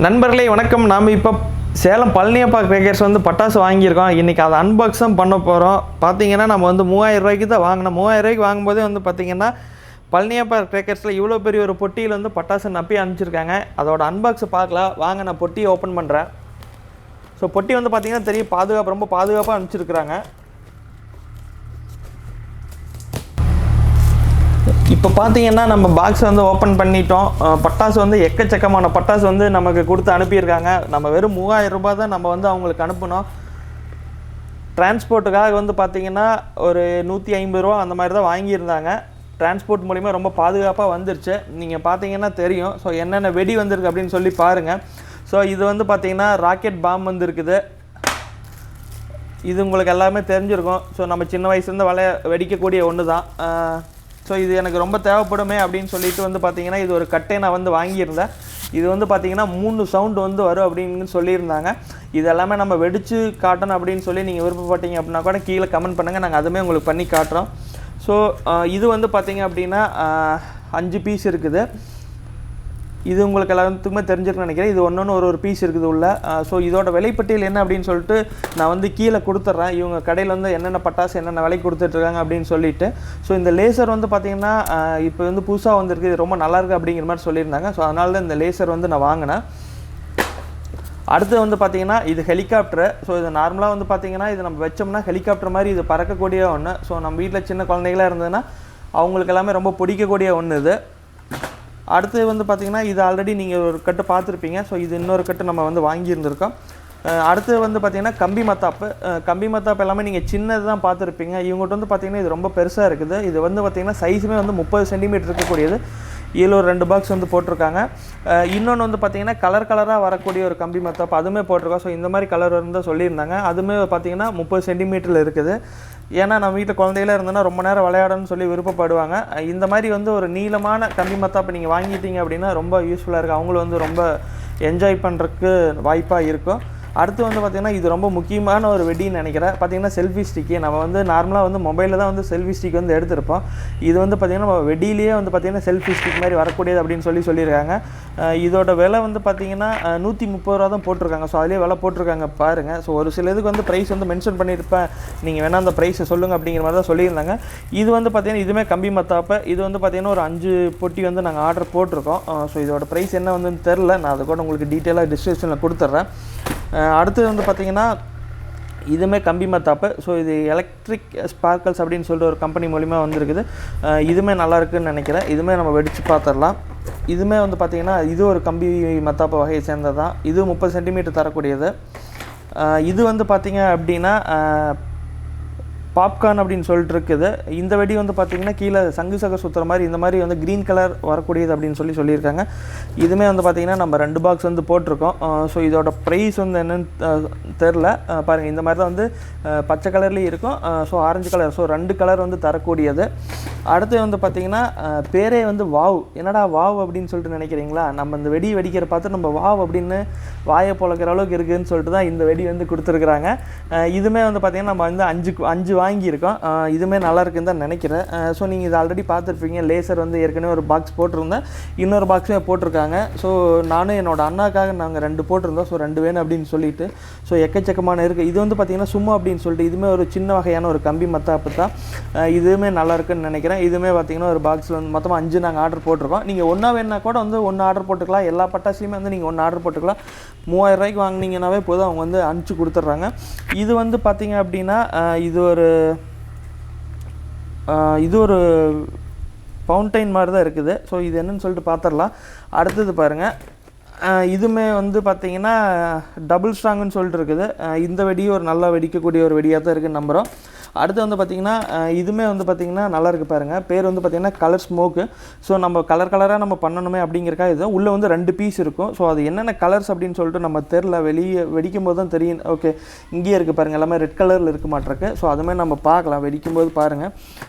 நண்பர்களே வணக்கம். நாம் இப்போ சேலம் பழனியப்பா கிரேக்கர்ஸ் வந்து பட்டாசு வாங்கியிருக்கோம். இன்றைக்கி அதை அன்பாக்ஸும் பண்ண போகிறோம். பார்த்தீங்கன்னா நம்ம வந்து 3000 ரூபாய்க்கு தான் வாங்கினோம். 3000 ரூபாய்க்கு வாங்கும்போதே வந்து பார்த்திங்கன்னா பழனியப்பா கிரேக்கர்ஸில் இவ்வளோ பெரிய ஒரு பொட்டியில் வந்து பட்டாசு நப்பி அனுப்பிச்சிருக்காங்க. அதோட அன்பாக்ஸை பார்க்கலாம் வாங்க. நான் பொட்டியை ஓப்பன் பண்ணுறேன். ஸோ பொட்டி வந்து பார்த்திங்கன்னா தெரியும், ரொம்ப பாதுகாப்பாக அனுப்பிச்சிருக்கிறாங்க. இப்போ பார்த்தீங்கன்னா நம்ம பாக்ஸ் வந்து ஓப்பன் பண்ணிட்டோம். பட்டாசு வந்து எக்கச்சக்கமான பட்டாசு வந்து நமக்கு கொடுத்து அனுப்பியிருக்காங்க. நம்ம வெறும் 3000 ரூபாய் தான் நம்ம வந்து அவங்களுக்கு அனுப்பினோம். டிரான்ஸ்போர்ட்டுக்காக வந்து பார்த்திங்கன்னா ஒரு 150 ரூபா அந்த மாதிரி தான் வாங்கியிருந்தாங்க. டிரான்ஸ்போர்ட் மூலிமா ரொம்ப பாதுகாப்பாக வந்துருச்சு. நீங்கள் பார்த்தீங்கன்னா தெரியும். ஸோ என்னென்ன வெடி வந்திருக்கு அப்படின்னு சொல்லி பாருங்கள். ஸோ இது வந்து பார்த்திங்கன்னா ராக்கெட் பாம் வந்து இருக்குது. இது உங்களுக்கு எல்லாமே தெரிஞ்சிருக்கும். ஸோ நம்ம சின்ன வயசுலேருந்து வெடிக்கக்கூடிய ஒன்று தான். ஸோ இது எனக்கு ரொம்ப தேவைப்படுமே அப்படின்னு சொல்லிட்டு வந்து பார்த்திங்கன்னா இது ஒரு கட்டை நான் வந்து வாங்கியிருந்தேன். இது வந்து பார்த்திங்கன்னா 3 சவுண்டு வந்து வரும் அப்படின்னு சொல்லியிருந்தாங்க. இது எல்லாமே நம்ம வெடித்து காட்டணும் அப்படின்னு சொல்லி நீங்கள் விருப்பப்பட்டீங்க அப்படின்னா கூட கீழே கமெண்ட் பண்ணுங்கள். நாங்கள் அதுவுமே உங்களுக்கு பண்ணி காட்டுறோம். ஸோ இது வந்து பார்த்திங்க அப்படின்னா 5 பீஸ் இருக்குது. இது உங்களுக்கு எல்லாத்துக்குமே தெரிஞ்சிருக்குன்னு நினைக்கிறேன். இது ஒன்று ஒரு பீஸ் இருக்குது உள்ள. ஸோ இதோட விலைப்பட்டியல் என்ன அப்படின்னு சொல்லிட்டு நான் வந்து கீழே கொடுத்துட்றேன். இவங்க கடையில் வந்து என்னென்ன பட்டாசு என்னென்ன விலை கொடுத்துட்ருக்காங்க அப்படின்னு சொல்லிட்டு. ஸோ இந்த லேசர் வந்து பார்த்திங்கன்னா இப்போ வந்து புதுசாக வந்துருக்கு, இது ரொம்ப நல்லாயிருக்கு அப்படிங்கிற மாதிரி சொல்லியிருந்தாங்க. ஸோ அதனால தான் இந்த லேசர் வந்து நான் வாங்கினேன். அடுத்து வந்து பார்த்திங்கன்னா இது ஹெலிகாப்டரு. ஸோ இது நார்மலாக வந்து பார்த்திங்கன்னா இது நம்ம வச்சோம்னா ஹெலிகாப்டர் மாதிரி இது பறக்கக்கூடிய ஒன்று. ஸோ நம்ம வீட்டில் சின்ன குழந்தைகளாக இருந்ததுன்னா அவங்களுக்கு எல்லாமே ரொம்ப பிடிக்கக்கூடிய ஒன்று இது. அடுத்து வந்து பார்த்திங்கன்னா இது ஆல்ரெடி நீங்கள் ஒரு கட்டு பார்த்துருப்பீங்க. ஸோ இது இன்னொரு கட்டு நம்ம வந்து வாங்கியிருந்திருக்கோம். அடுத்து வந்து பார்த்திங்கன்னா கம்பி மத்தாப்பு எல்லாமே நீங்கள் சின்னது தான் பார்த்துருப்பீங்க. இவங்ககிட்ட வந்து பார்த்திங்கன்னா இது ரொம்ப பெருசாக இருக்குது. இது வந்து பார்த்திங்கன்னா சைஸுமே வந்து 30 சென்டிமீட்டர் இருக்கக்கூடியது. இதில் ஒரு 2 பாக்ஸ் வந்து போட்டிருக்காங்க. இன்னொன்று வந்து பார்த்திங்கன்னா கலராக வரக்கூடிய ஒரு கம்பி மத்தாப்பு அதுவுமே போட்டிருக்கோம். ஸோ இந்த மாதிரி கலர் இருந்தால் சொல்லியிருந்தாங்க. அதுவுமே பார்த்திங்கன்னா 30 சென்டிமீட்டரில் இருக்குது. ஏன்னா நம்ம வீட்டில் குழந்தைகளாக இருந்தோன்னா ரொம்ப நேரம் விளையாடணும்னு சொல்லி விருப்பப்படுவாங்க. இந்த மாதிரி வந்து ஒரு நீளமான கம்பி மத்தாப்பு நீங்கள் வாங்கிட்டீங்க அப்படின்னா ரொம்ப யூஸ்ஃபுல்லாக இருக்குது. அவங்களும் வந்து ரொம்ப என்ஜாய் பண்ணுறதுக்கு வாய்ப்பாக இருக்கும். அடுத்து வந்து பார்த்திங்கன்னா இது ரொம்ப முக்கியமான ஒரு வெடின்னு நினைக்கிறேன். பார்த்திங்கன்னா செல்ஃபி ஸ்டிக்கு. நம்ம வந்து நார்மலாக வந்து மொபைலில் தான் வந்து செல்ஃபி ஸ்டிக் வந்து எடுத்திருப்போம். இது வந்து பார்த்திங்கன்னா நம்ம வெடியிலேயே வந்து பார்த்திங்கன்னா செல்ஃபி ஸ்டிக் மாதிரி வரக்கூடியது அப்படின்னு சொல்லியிருக்காங்க. இதோட விலை வந்து பார்த்திங்கன்னா 130 ரூபா தான் போட்டிருக்காங்க. ஸோ அதிலே விலை போட்டிருக்காங்க பாருங்கள். ஸோ ஒரு சில இதுக்கு வந்து ப்ரைஸ் வந்து மென்ஷன் பண்ணியிருப்பேன், நீங்கள் வேணால் அந்த ப்ரைஸை சொல்லுங்கள் அப்படிங்கிற மாதிரி தான் சொல்லியிருந்தாங்க. இது வந்து பார்த்திங்கன்னா இதுவுமே கம்பி மத்தாப்பு. இது வந்து பார்த்திங்கன்னா ஒரு 5 பொட்டி வந்து நாங்கள் ஆர்டர் போட்டிருக்கோம். ஸோ இதோட ப்ரைஸ் என்ன வந்து தெரில, நான் அதை கூட உங்களுக்கு டீட்டெயிலாக டிஸ்கிரிப்ஷனில் கொடுத்துட்றேன். அடுத்து வந்து பார்த்திங்கன்னா இதுவுமே கம்பி மத்தாப்பு. ஸோ இது எலக்ட்ரிக் ஸ்பார்க்கல்ஸ் அப்படின்னு சொல்லிட்டு ஒரு கம்பெனி மூலிமா வந்துருக்குது. இதுவுமே நல்லா இருக்குதுன்னு நினைக்கிறேன். இதுவுமே நம்ம வெடித்து பார்த்துடலாம். இதுவுமே வந்து பார்த்திங்கன்னா இது ஒரு கம்பி மத்தாப்பு வகையை சேர்ந்தது தான். இது 30 சென்டிமீட்டர் தரக்கூடியது. இது வந்து பார்த்திங்க அப்படின்னா பாப்கார்ன் அப்படின்னு சொல்லிட்டு இருக்குது. இந்த வெடி வந்து பார்த்திங்கன்னா கீழே சங்கு சக சுற்றுற மாதிரி இந்த மாதிரி வந்து க்ரீன் கலர் வரக்கூடியது அப்படின்னு சொல்லியிருக்காங்க. இதுவுமே வந்து பார்த்திங்கன்னா நம்ம 2 பாக்ஸ் வந்து போட்டிருக்கோம். ஸோ இதோட ப்ரைஸ் வந்து என்னன்னு தெரில. பாருங்கள், இந்த மாதிரி தான் வந்து பச்சை கலர்லேயும் இருக்கும். So orange colour. So 2 colour வந்து தரக்கூடியது. அடுத்து வந்து பார்த்திங்கன்னா பேரே வந்து வாவ். என்னடா வாவ் அப்படின்னு சொல்லிட்டு நினைக்கிறீங்களா? நம்ம இந்த வெடி வெடிக்கிற பார்த்து நம்ம வாவ் அப்படின்னு வாயை பொழக்கிற அளவுக்கு இருக்குதுன்னு சொல்லிட்டு தான் இந்த வெடி வந்து கொடுத்துருக்குறாங்க. இதுவுமே வந்து பார்த்திங்கன்னா நம்ம வந்து 5 வாங்கியிருக்கோம். இதுவுமே நல்லா இருக்குன்னு தான் நினைக்கிறேன். ஸோ நீங்கள் இது ஆல்ரெடி பார்த்துருப்பீங்க. லேசர் வந்து ஏற்கனவே ஒரு பாக்ஸ் போட்டிருந்தேன், இன்னொரு பாக்ஸுமே போட்டிருக்காங்க. ஸோ நானும் என்னோடய அண்ணாக்காக நாங்கள் 2 போட்டிருந்தோம். ஸோ 2 வேணும் அப்படின்னு சொல்லிட்டு. ஸோ எக்கச்சக்கமான இருக்குது. இது வந்து பார்த்திங்கன்னா சும்மா அப்படின்னு சொல்லிட்டு இதுவுமே ஒரு சின்ன வகையான ஒரு கம்பி மத்தாப்பு தான். இதுவுமே நல்லா இருக்குன்னு நினைக்கிறேன். இதுவுமே பார்த்திங்கன்னா ஒரு பாக்ஸில் வந்து மொத்தமாக 5 நாங்கள் ஆர்டர் போட்டிருக்கோம். நீங்கள் ஒன்றா வேணுன்னா கூட வந்து 1 ஆர்டர் போட்டுக்கலாம். எல்லா பட்டாசுலையுமே வந்து நீங்கள் 1 ஆர்டர் போட்டுக்கலாம். 3000 ரூபாய்க்கு வாங்கினீங்கன்னாவே போதும், அவங்க வந்து அனுப்பிச்சி கொடுத்துட்றாங்க. இது வந்து பார்த்திங்க அப்படின்னா இது ஒரு ஃபவுண்டைன் மாதிரி தான் இருக்குது. ஸோ இது என்னன்னு சொல்லிட்டு பார்த்துடலாம். அடுத்தது பாருங்கள், இதுவுமே வந்து பார்த்திங்கன்னா டபுள் ஸ்ட்ராங்குன்னு சொல்லிட்டு இருக்குது. இந்த வெடியும் ஒரு நல்லா வெடிக்கக்கூடிய ஒரு வெடியாக தான் இருக்குதுன்னு நம்புகிறோம். அடுத்து வந்து பார்த்திங்கன்னா இதுவுமே வந்து பார்த்திங்கன்னா நல்லா இருக்குது பாருங்கள். பேர் வந்து பார்த்திங்கன்னா கலர் ஸ்மோக்கு. ஸோ நம்ம கலராக நம்ம பண்ணணுமே அப்படிங்கிறக்கா இது உள்ளே வந்து 2 பீஸ் இருக்கும். ஸோ அது என்னென்ன கலர்ஸ் அப்படின்னு சொல்லிட்டு நம்ம தெரில, வெளியே வெடிக்கும் போது தான் தெரியும். ஓகே, இங்கேயே இருக்குது பாருங்கள், எல்லாமே ரெட் கலரில் இருக்க மாட்டிருக்கு. ஸோ அதுமாதிரி நம்ம பார்க்கலாம் வெடிக்கும்போது பாருங்கள்.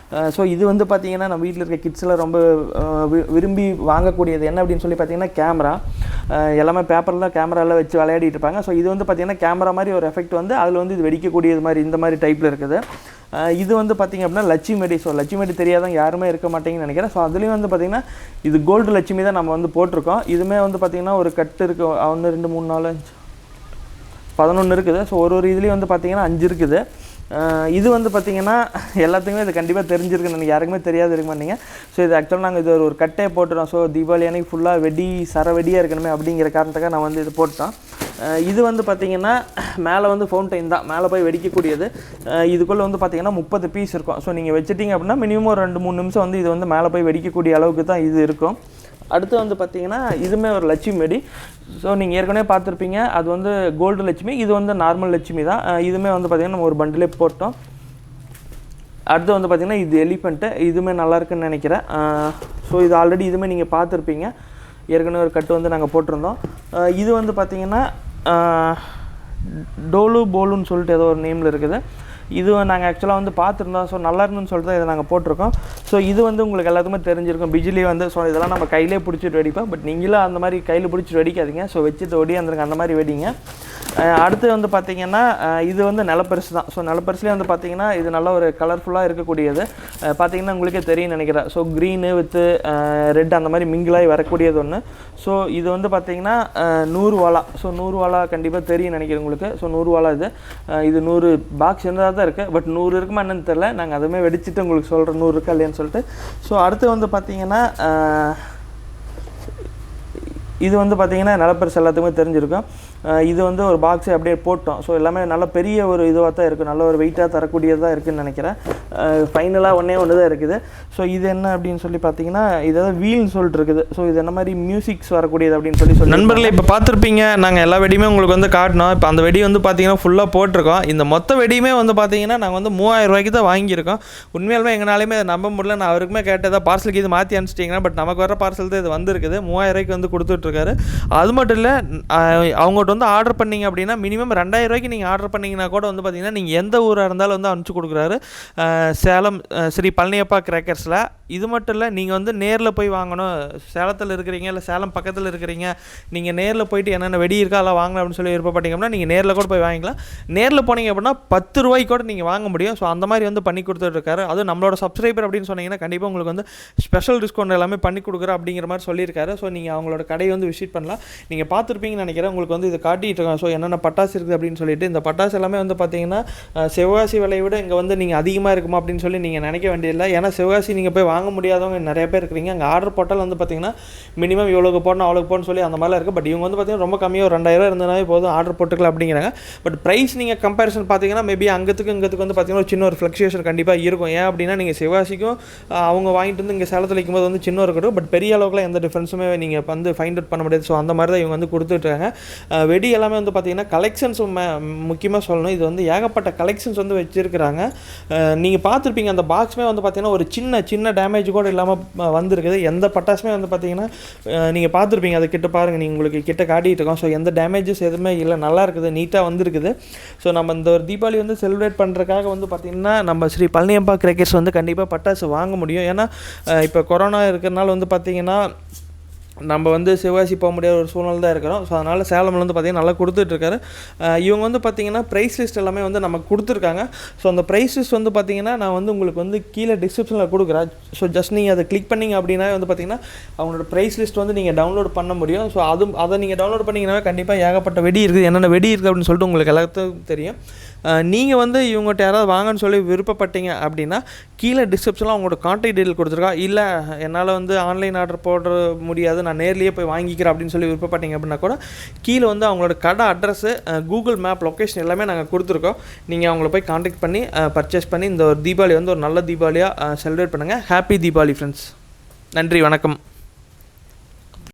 ஸோ இது வந்து பார்த்திங்கன்னா நம்ம வீட்டில் இருக்க கிட்ஸில் ரொம்ப விரும்பி வாங்கக்கூடியது என்ன அப்படின்னு சொல்லி பார்த்திங்கன்னா கேமரா. எல்லாமே பேப்பரில் கேமராவில் வச்சு விளையாடிட்டு இருப்பாங்க. ஸோ இது வந்து பார்த்திங்கன்னா கேமரா மாதிரி ஒரு எஃபெக்ட் வந்து அதில் வந்து இது வெடிக்கக்கூடியது மாதிரி இந்த மாதிரி டைப்பில் இருக்குது. இது வந்து பார்த்திங்க அப்படின்னா லட்சுமி வெடி. ஸோ லட்சுமி வெடி தெரியாதவங்க யாருமே இருக்க மாட்டேங்கன்னு நினைக்கிறேன். ஸோ அதுலேயும் வந்து பார்த்திங்கன்னா இது கோல்டு லட்சுமி தான் நம்ம வந்து போட்டிருக்கோம். இதுவுமே வந்து பார்த்திங்கன்னா ஒரு கட்டு இருக்குது, 1 2 3 4 5 11 இருக்குது. ஸோ ஒரு இதுலேயும் வந்து பார்த்திங்கன்னா 5 இருக்குது. இது வந்து பார்த்திங்கன்னா எல்லாத்துக்குமே இது கண்டிப்பாக தெரிஞ்சிருக்குன்னு எனக்கு யாருக்குமே தெரியாது இருக்க மாட்டீங்க. ஸோ இது ஆக்சுவலாக நாங்கள் இது ஒரு கட்டையை போட்டுறோம். ஸோ தீபாவளி அன்றைக்கி ஃபுல்லாக வெடி வெடியாக இருக்கணுமே அப்படிங்கிற காரணத்துக்காக நான் வந்து இது போட்டோம். இது வந்து பார்த்திங்கன்னா மேலே வந்து ஃபவுண்டைன் தான், மேலே போய் வெடிக்கக்கூடியது. இதுக்குள்ளே வந்து பார்த்திங்கன்னா 30 பீஸ் இருக்கும். ஸோ நீங்கள் வச்சுட்டிங்க அப்படின்னா மினிமம் ஒரு 2-3 நிமிஷம் வந்து இது வந்து மேலே போய் வெடிக்கக்கூடிய அளவுக்கு தான் இது இருக்கும். அடுத்து வந்து பார்த்திங்கன்னா இதுவுமே ஒரு லட்சுமி வெடி. ஸோ நீங்கள் ஏற்கனவே பார்த்துருப்பீங்க, அது வந்து கோல்டு லட்சுமி, இது வந்து நார்மல் லட்சுமி தான். இதுவுமே வந்து பார்த்திங்கன்னா நம்ம ஒரு பண்டிலே போட்டோம். அடுத்து வந்து பார்த்திங்கன்னா இது எலிஃபெண்ட்டு, இதுவுமே நல்லாயிருக்குன்னு நினைக்கிறேன். ஸோ இது ஆல்ரெடி இதுவுமே நீங்கள் பார்த்துருப்பீங்க, ஏற்கனவே ஒரு கட்டு வந்து நாங்கள் போட்டிருந்தோம். இது வந்து பார்த்திங்கன்னா டோலு போலுன்னு சொல்லிட்டு ஏதோ ஒரு நேமில் இருக்குது. இது நாங்கள் ஆக்சுவலாக வந்து பார்த்துருந்தோம். ஸோ நல்லா இருந்துன்னு சொல்லிட்டு தான் இதை நாங்கள் போட்டிருக்கோம். ஸோ இது வந்து உங்களுக்கு எல்லாத்துக்குமே தெரிஞ்சிருக்கும், பிஜிலி வந்து. ஸோ இதெல்லாம் நம்ம கையிலே பிடிச்சிட்டு வெடிப்போம். பட் நீங்களும் அந்த மாதிரி கையில் பிடிச்சிட்டு வெடிக்காதீங்க. ஸோ வச்சுட்டு ஒடியாந்துருங்க, அந்த மாதிரி வெடிங்க. அடுத்து வந்து பார்த்திங்கன்னா இது வந்து நிலப்பரிசு தான். ஸோ நிலப்பரிசுலேயே வந்து பார்த்திங்கன்னா இது நல்ல ஒரு கலர்ஃபுல்லாக இருக்கக்கூடியது. பார்த்திங்கன்னா உங்களுக்கே தெரியும் நினைக்கிறேன். ஸோ க்ரீனு வித்து ரெட் அந்த மாதிரி மிங்கிளாகி வரக்கூடியது ஒன்று. ஸோ இது வந்து பார்த்திங்கன்னா 100 வாலா. ஸோ 100 வாலா கண்டிப்பாக தெரியும் நினைக்கிறேன் உங்களுக்கு. ஸோ 100 வாலா இது 100 பாக்ஸ் இருந்தால் தான் இருக்குது. பட் 100 இருக்குமா என்னன்னு தெரில, நாங்கள் அதுவுமே வெடிச்சுட்டு உங்களுக்கு சொல்கிறோம் 100 இருக்கா இல்லையான்னு சொல்லிட்டு. ஸோ அடுத்து வந்து பார்த்திங்கன்னா இது வந்து பார்த்திங்கன்னா நிலப்பரிசு எல்லாத்துக்குமே தெரிஞ்சிருக்கும். இது வந்து ஒரு பாக்ஸை அப்படியே போட்டோம். ஸோ எல்லாமே நல்ல பெரிய ஒரு இதுவாக தான் இருக்குது, நல்ல ஒரு வெயிட்டாக தரக்கூடியதாக இருக்குதுன்னு நினைக்கிறேன். ஃபைனலாக ஒன்று தான் இருக்குது. ஸோ இது என்ன அப்படின்னு சொல்லி பார்த்தீங்கன்னா இது வீல்னு சொல்லிட்டு இருக்குது. ஸோ இது என்ன மாதிரி மியூசிக்ஸ் வரக்கூடியது அப்படின்னு சொல்லி நண்பர்களே இப்போ பார்த்துருப்பீங்க, நாங்கள் எல்லா வெடியுமே உங்களுக்கு வந்து காட்டினோம். இப்போ அந்த வெடி வந்து பார்த்திங்கன்னா ஃபுல்லாக போட்டிருக்கோம். இந்த மொத்த வெடியுமே வந்து பார்த்திங்கன்னா நாங்கள் வந்து 3000 ரூபாய்க்கு தான் வாங்கியிருக்கோம். உண்மையாலுமே எங்களாலுமே அதை நம்ப முடியல. நான் அவருக்குமே கேட்டதாக பார்சலுக்கு இது மாற்றி அனுப்பிச்சிட்டிங்கன்னா, பட் நமக்கு வர பார்சல் தான் இது வந்துருக்குது. 3000 ரூபாய்க்கு வந்து கொடுத்துட்ருக்காரு. அது மட்டும் இல்லை, அவங்ககிட்ட வந்து ஆர்டர் பண்ணிங்க அப்படின்னா மினிமம் 2000 ரூபாய்க்கு நீங்கள் ஆர்டர் பண்ணிங்கன்னா கூட வந்து பார்த்திங்கன்னா நீங்கள் எந்த ஊராக இருந்தாலும் வந்து அனுப்பிச்சி கொடுக்குறாரு. சேலம் ஸ்ரீ பழனியப்பா கிராக்கர்ஸில். இது மட்டும் இல்லை, நீங்கள் வந்து நேரில் போய் வாங்கணும், சேலத்தில் இருக்கிறீங்க இல்லை சேலம் பக்கத்தில் இருக்கிறீங்க, நீங்கள் நேரில் போயிட்டு என்னென்ன வெடி இருக்கா அதெல்லாம் வாங்கணும் அப்படின்னு சொல்லி விருப்பப்பட்டீங்க அப்படின்னா நீங்கள் நேரில் கூட போய் வாங்கிக்கலாம். நேரில் போனீங்க அப்படின்னா 10 ரூபாய்க்கு கூட நீங்கள் வாங்க முடியும். ஸோ அந்த மாதிரி வந்து பண்ணி கொடுத்துட்ருக்காரு. அதுவும் நம்மளோட சப்ஸ்கிரைபர் அப்படின்னு சொன்னீங்கன்னா கண்டிப்பாக உங்களுக்கு வந்து ஸ்பெஷல் டிஸ்கவுண்ட் எல்லாமே பண்ணி கொடுக்குறோம் அப்படிங்கிற மாதிரி சொல்லியிருக்காரு. ஸோ நீங்கள் அவங்களோட கடையை வந்து விசிட் பண்ணலாம். நீங்கள் பார்த்துருப்பீங்கன்னு நினைக்கிறேன். உங்களுக்கு வந்து இது காட்டிகிட்டு இருக்கோம். ஸோ என்னென்ன பட்டாசு இருக்குது அப்படின்னு சொல்லிட்டு. இந்த பட்டாசு எல்லாமே வந்து பார்த்தீங்கன்னா சிவகாசி விலையை விட இங்கே வந்து நீங்கள் அதிகமாக இருக்குமா அப்படின்னு சொல்லி நீங்கள் நினைக்க வேண்டியதில்லை. ஏன்னா சிவகாசி நீங்கள் போய் வாங்க முடியாதவங்க நிறைய பேர் இருக்கிறீங்க. அங்கே ஆர்டர் போட்டால் வந்து பார்த்தீங்கன்னா மினிமம் இவ்வளோக்கு போடணும் அவ்வளோக்கு போகணும்னு சொல்லி அந்த மாதிரிலாம் இருக்குது. பட் இவங்க வந்து பார்த்தீங்கன்னா ரொம்ப கம்மியாக ஒரு 2000 இருந்தனாவே போதும் ஆர்டர் போட்டுக்கலாம் அப்படிங்கிறாங்க. பட் ப்ரைஸ் நீங்கள் கம்பேரிசன் பார்த்தீங்கன்னா மேபி அங்கத்துக்கு இங்கத்துக்கு வந்து பார்த்தீங்கன்னா ஒரு சின்ன ஒரு ஃப்ளக்சுவேஷன் கண்டிப்பாக இருக்கும். ஏன் அப்படின்னா நீங்கள் சிவகாசிக்கும் அவங்க வாங்கிட்டு வந்து இங்கே சேலத்தில் வைக்கும்போது வந்து சின்ன இருக்கட்டும். பட் பெரிய அளவுக்குலாம் எந்த டிஃப்ரென்ஸுமே நீங்கள் வந்து ஃபைண்ட் அவுட் பண்ண முடியாது. ஸோ அந்த மாதிரி தான் இவங்க வந்து கொடுத்துட்ருக்காங்க. வெடி எல்லாமே வந்து பார்த்தீங்கன்னா கலெக்ஷன்ஸ் முக்கியமாக சொல்லணும். இது வந்து ஏகப்பட்ட கலெக்ஷன்ஸ் வந்து வச்சுருக்கிறாங்க. நீங்கள் பார்த்துருப்பீங்க, அந்த பாக்ஸுமே வந்து பார்த்தீங்கன்னா ஒரு சின்ன டேமேஜ் கூட இல்லாமல் வந்திருக்குது. எந்த பட்டாசுமே வந்து பார்த்தீங்கன்னா நீங்கள் பார்த்துருப்பீங்க, அதை கிட்ட பாருங்கள், நீங்கள் உங்களுக்கு கிட்ட காட்டிகிட்டு இருக்கோம். ஸோ எந்த டேமேஜஸ் எதுவுமே இல்லை, நல்லா இருக்குது, நீட்டாக வந்துருக்குது. ஸோ நம்ம இந்த ஒரு தீபாவளி வந்து செலிப்ரேட் பண்ணுறதுக்காக வந்து பார்த்திங்கன்னா நம்ம ஸ்ரீ பழனியப்பா கிராக்கர்ஸ் வந்து கண்டிப்பாக பட்டாசு வாங்க முடியும். ஏன்னா இப்போ கொரோனா இருக்கிறனால வந்து பார்த்திங்கன்னா நம்ம வந்து சிவகாசி போக முடியாத ஒரு சூழ்நிலை தான் இருக்கிறோம். ஸோ அதனால் சேலமில் வந்து பார்த்திங்கன்னா நல்லா கொடுத்துட்ருக்காரு. இவங்க வந்து பார்த்திங்கன்னா ப்ரைஸ் லிஸ்ட் எல்லாமே வந்து நமக்கு கொடுத்துருக்காங்க. ஸோ அந்த ப்ரைஸ் லிஸ்ட் வந்து பார்த்திங்கன்னா நான் வந்து உங்களுக்கு வந்து கீழே டிஸ்கிரிப்ஷனில் கொடுக்குறேன். ஸோ ஜஸ்ட் நீங்கள் அதை கிளிக் பண்ணிங்க அப்படின்னா வந்து பார்த்திங்கன்னா அவங்களோட ப்ரைஸ் லிஸ்ட் வந்து நீங்கள் டவுன்லோட் பண்ண முடியும். ஸோ அதை நீங்கள் டவுன்லோட் பண்ணிங்கன்னா கண்டிப்பாக ஏகப்பட்ட வெடி இருக்குது, என்னென்ன வெடி இருக்குது அப்படின்னு சொல்லிட்டு உங்களுக்கு எல்லாத்துக்கும் தெரியும். நீங்கள் வந்து இவங்ககிட்ட யாராவது வாங்கன்னு சொல்லி விருப்பப்பட்டீங்க அப்படின்னா கீழே டிஸ்கிரிப்ஷனில் அவங்களோட கான்டாக்ட் டீட்டெயில் கொடுத்துருக்கா. இல்லை என்னால் வந்து ஆன்லைன் ஆர்டர் போட முடியாது, நான் நேர்லேயே போய் வாங்கிக்கிறேன் அப்படின்னு சொல்லி விருப்பப்பட்டீங்க அப்படின்னா கூட கீழே வந்து அவங்களோட கடை அட்ரஸ்ஸு, கூகுள் மேப் லொக்கேஷன் எல்லாமே நாங்கள் கொடுத்துருக்கோம். நீங்கள் அவங்கள போய் கான்டாக்ட் பண்ணி பர்ச்சேஸ் பண்ணி இந்த ஒரு தீபாவளி வந்து ஒரு நல்ல தீபாவளியாக செலிப்ரேட் பண்ணுங்கள். Happy Deepavali friends. நன்றி, வணக்கம்.